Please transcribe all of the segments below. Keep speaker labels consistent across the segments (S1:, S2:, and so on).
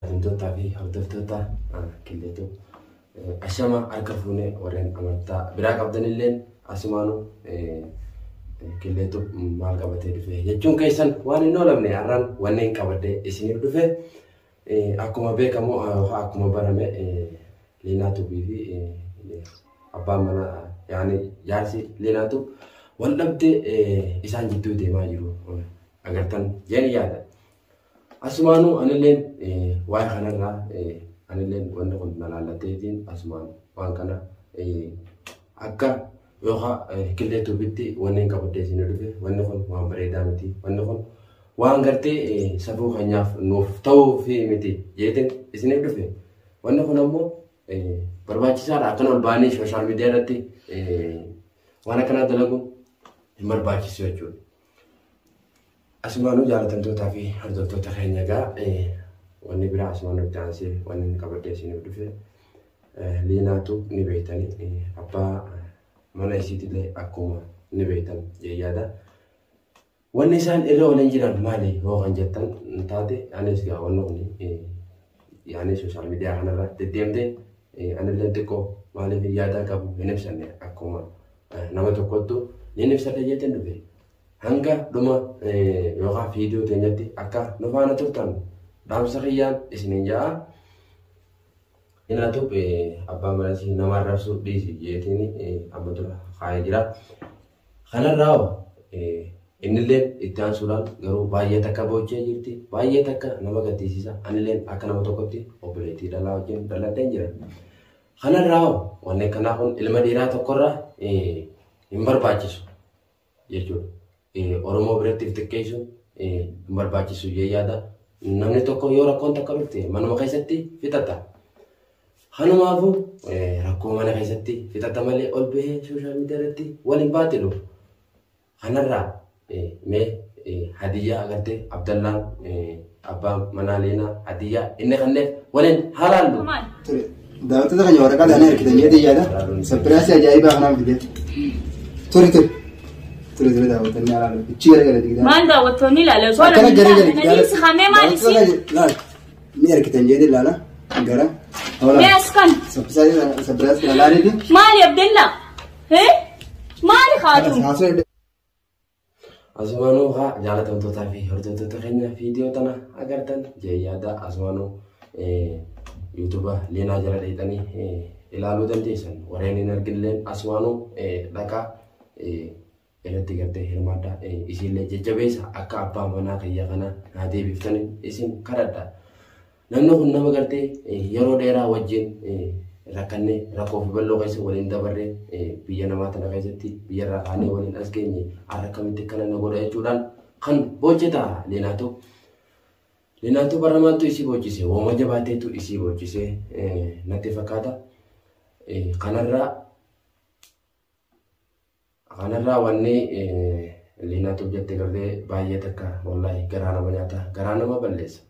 S1: Wantoota fi hordoftoota qilleetu ashama harka fuunee warreen amantaa biraa qabdanillee asumaanu qilleetu maal qabatee dhufe jechuun keessan waan hin oolamne har'aan wanneen qabadee isiniif dhufe akkuma beekamu akkuma barame Leenaatu fi abbaan mana yaani jaarsi Leenaatu wal dhabdee isaan jidduu deemaa jiru agartan jeen yaada. Asumaanu anilleen waan kanarraa anilleen wanti kun nalaallateetiin asumaan waan kana akka yookaan qilleetu bitti wanneen qabadee isin dhufe wanni kun waan bareedaa miti wanni kun waan gartee safuu keenyaaf nuuf ta'uu fi miti jeetiin isiniif dhufe wanni kun ammoo barbaachisaadha akkan ol baanii sooshaal miidiyaa irratti waan akkanaa dalaguun hin barbaachisu jechuudha. Asumaanu jaalatamtootaa fi hordoftoota keenya egaa wanni biraa asumaanu itti aansee wanni qabadee isiniif dhufe Leenaatu ni beektanii abbaa mana isiitillee akkuma ni beektan jeeyyaadha. Wanni isaan irra waliin jiran maali yoo kan jettan taate anis gaa wanni kun yaani sooshaal miidiyaa kanarra deddeemtee anillee xiqqoo maaliif yaada qabu hin ibsanne akkuma nama tokkottu ni ibsadhe jeetiin dhufe. Hanga dhuma yookaan viidiyoo teenyatti akka nu faana turtan dhaamsa kiyyaan isiniin ja'a. Leenaatu abbaa manaa nama arrabsuu dhiisi jeetiin amma dura kaa'ee jira. Kanarraa innillee itti aansuudhaan garuu baay'ee takka boochee jirti. Baay'ee takka nama gaddisiisa. Anillee akka nama tokkotti obboleettii dhalaa wajjin dhaladheen jira. Kanarraa wanni akkanaa kun ilma dhiiraa tokkorraa hin barbaachisu jechuudha. Oromoo biratti xiqqeessuun hin barbaachisu jeeyyaadha. Namni tokko yoo rakkoon takka dhufte manuma keessatti fixata. Kanumaafu rakkoo mana keessatti fixata malee ol bahee sooshaal miidiyaa irratti waliin baatilu. Kanarraa mee hadiyyaa agartee Abdallaan abbaa manaa Leenaa hadiyyaa inni kanneef waliin haalaallu.
S2: Daawwattoota keenya waraqaa dhaanaa hirkitan jedhee yaada. Sapiraasii ajaa'ibaa kanaaf dibee. Ture. Ture daawwattoonni haalaallu. Ichi garagara digdaa.
S3: Maal daawwattoonni ilaala? Soora miidhaa si hamee maal isii?
S2: Ni hirkitan jedhee ilaala. Gara.
S3: Mee as kan?
S2: Sapiraasii haalaalli.
S3: Maali Abdallaa? Maali haatu?
S1: Asumaanuu haa jaalatamtootaa fi hordoftoota keenya viidiyoo tana agartan jeeyyaadha. Asumaanuu yuutuuba Leenaa jala dheetanii ilaaluu dandeessan. Warreen hin arginleen asumaanuu dhaqaa irratti gartee hirmaadhaa isiillee jajjabeessa akka abbaa manaa kiyya kana haa deebiftan isin kadhadha. Namni kun nama gartee yeroo dheeraa wajjin rakkannee rakkoo fi bal'oo keessa waliin dabarree biyya namaa tana keessatti biyya irraa kaanee waliin as geenye har'a akkamitti kana na godha jechuudhaan kan boojjeta Leenaatu baramaattu isii boojjise wooma jabaateetu isii boojjise natti fakkaata. Kanarraa wanni Leenaatu jette gartee baay'ee takka wallaahi garaa nama nyaata garaa nama balleessa.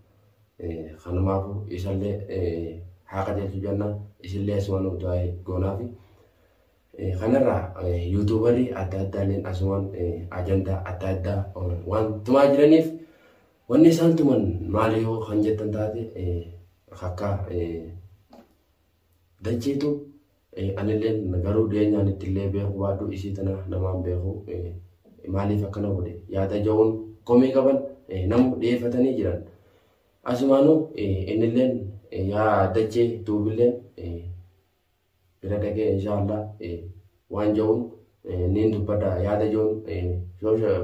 S1: Kanumaafu isallee haa qajeelchu jennaan isillee asumaan utu'aa goonaa fi kanarraa yuutuubarii adda addaalleen asumaan ajandaa adda addaa waan tumaa jiraniif wanni isaan tuman maali yoo kan jettan taate akka dacheetu anilleen garuu dhiyeenyaan ittillee beeku baaduu isii tana namaan beeku maaliif akkana godhe yaada ja'uun komii qaban namu dhiyeeffatanii jiran. Asumaanuu innilleen yaa dachee duubilleen bira dhagee inshaallah waan ja'uun niin dubbadha yaada ja'uun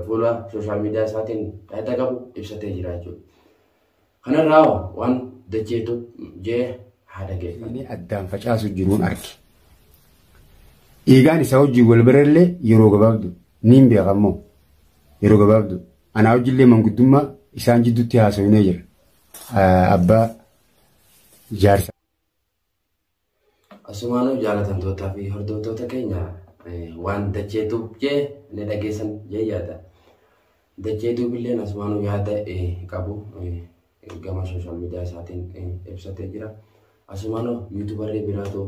S1: fuula sooshaal miidiyaa isaatiin yaada qabu ibsatee jira jechuudha. Kanarraa waan dacheetu jee haa dhageeffatu.
S4: Addaan facaasu jiruun arge. Eegaan isaa hojii wal barallee yeroo gabaabdu niin beekamoo yeroo gabaabdu anaa hojiillee manguddummaa isaan jidduutti haasawinee jira. Abbaa jaarsa.
S1: Asumaanuu jaalatamtootaa fi hordoftoota keenya waan dacheetuuf jee ni dhageessan jee yaada. Dacheetuufilleen asumaanuu yaada qabu gama sooshaal miidiyaa isaatiin ibsatee jira. Asumaanuu yuutuubarrii biraatu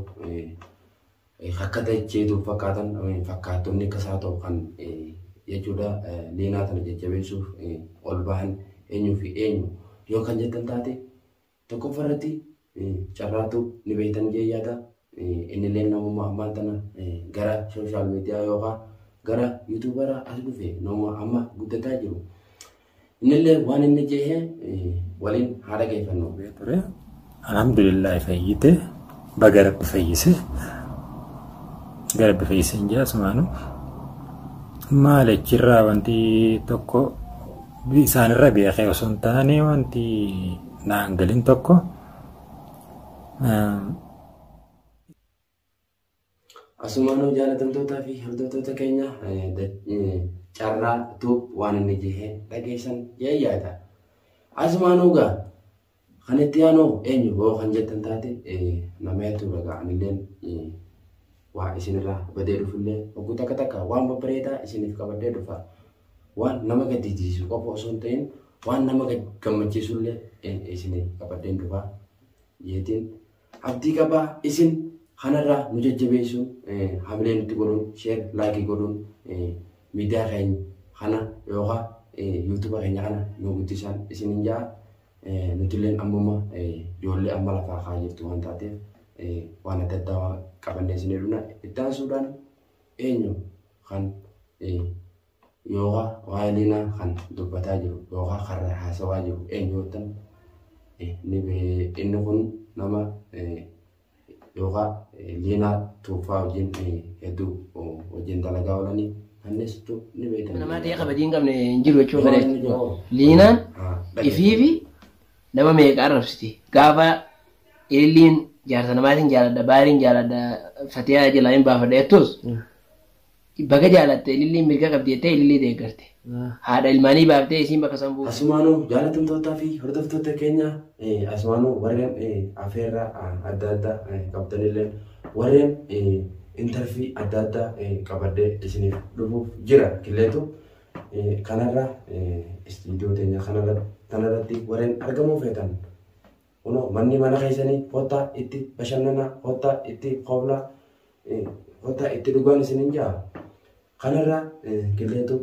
S1: akka dacheetuuf fakkaatan fakkaattonni kasaa ta'u kan jechuudha Leenaa tana jajjabeessuuf ol bahan eenyuu fi eenyu yoo kan jettan taate tokkoffaarratti carraatu ni beektan jee yaada. Innillee namummaa ammaan tana gara sooshaal miidiyaa yookaan gara yuutuubaraa as dhufe namummaa amma guddataa jiru. Innillee waan inni jee waliin haala geeffannu.
S5: Alhamdulillah fayyite baga rabbi fayyise gara rabbi fayyise hin jaasumaanu maalechirraa wanti tokko isaanirra beekee osoo hin taane wanti naan galin tokko
S1: asumaanuu jaalatamtootaa fi hordoftoota keenya carraa tuub waan inni jee dhageessan jee yaada. Asumaanuu gaa kan itti yaanoo eenyu boo kan jettan taate nama hedduu ragaa anilleen waa isinirraa badee dhufullee ogguu takka takka waan babbareedaa isiniif qabadee dhufa. Waan nama gaddisiisu qofa osoo hin ta'in waan nama gammachiisullee isinii qabadeen dhufa jeetiin abdii qabaa isin kanarraa nu jajjabeessuun hamilee nutti godhuun sheer laayikii godhuun miidiyaa keenya kana yookaan yuutuuba keenya kana nu guddisaan isiniin jaa. Nutilleen ammuma ijoollee amma lafaa kaa jirtu waan taateef waan adda addaa qabannee isin hedduuna itti aansuudhaan eenyu kan yookaan waa'ee liinaa kan dubbataa jiru yookaan karra haasawaa jiru eenyu yoo inni kun nama yookaan liinaa tuuffaa wajjin hedduu wajjin dalagaa oolanii anneessitu ni beekama.
S6: Nama ta'ee qabadiin qabne hin jiru jechuudha. Liinaan ifiifi nama meeqa arrabsiti gaafa ililliin jaarsa namaatiin jaaladha baariin jaaladha fatiyaa jalaa hin baafadha jettus baga jaalatte ililliin mirga qabdi jettee ilillii deeggarte haadha ilmaanii baaftee isiin bakka san buufa.
S1: Asumaanuu jaalatamtootaa fi hordoftoota keenya asumaanuu warreen afeerraa adda addaa qabdanillee warreen intarfii adda addaa qabadee isiniif dhufuuf jira killeetu kanarraa istiidiyoo teenya kanarratti warreen argamuu feetan manni mana keessanii kottaa itti bashannanaa kottaa itti qoblaa kottaa itti dhugaan isiniin jaa kanarraa killeetu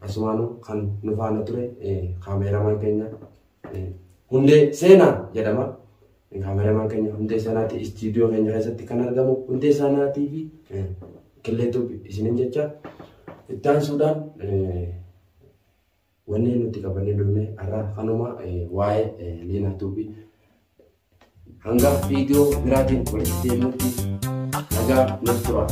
S1: asumaanuu kan nu faana ture kaameramaan keenya hundee seenaa jedhama. Kaameramaan keenya hundee seenaati istiidiyoo keenya keessatti kan argamu hundee seenaatii fi killeetu isiniin jecha itti aansuudhaan wanni nuti qabannee dhufne har'a kanuma waa'ee liinaa tuubii hanga viidiyoo biraatiin walitti deemuutti nagaa nuuf tura.